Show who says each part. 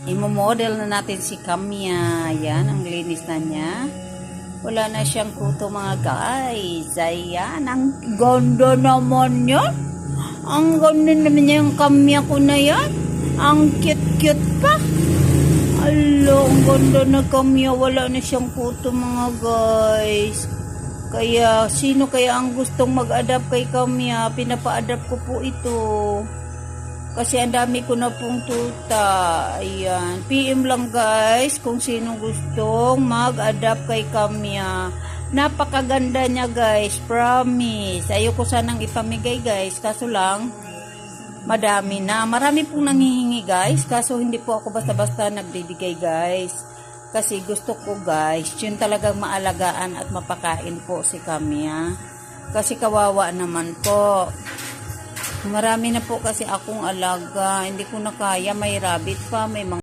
Speaker 1: Imo-model na natin si Kamya. Ayan, ang linis na niya. Wala na siyang kuto mga guys. Ayan, ang ganda naman yan. Ang ganda naman niya yung Kamya ko na yan. Ang cute-cute pa. Alo, ang ganda na Kamya. Wala na siyang kuto mga guys. Kaya, sino kaya ang gustong mag-adapt kay Kamya? Pinapa-adapt ko po ito. Kasi ang dami ko na pong tuta. Ayan. PM lang guys kung sino gustong mag-adapt kay Kamya. Napakaganda niya guys. Promise. Ayoko sanang ipamigay guys. Kaso lang, madami na. Marami pong nanghihingi guys. Kaso hindi po ako basta-basta nagbibigay guys. Kasi gusto ko guys, yun talagang maalagaan at mapakain po si Kamya. Kasi kawawa naman po. Marami na po kasi akong alaga. Hindi ko na kaya. May rabbit pa, may mga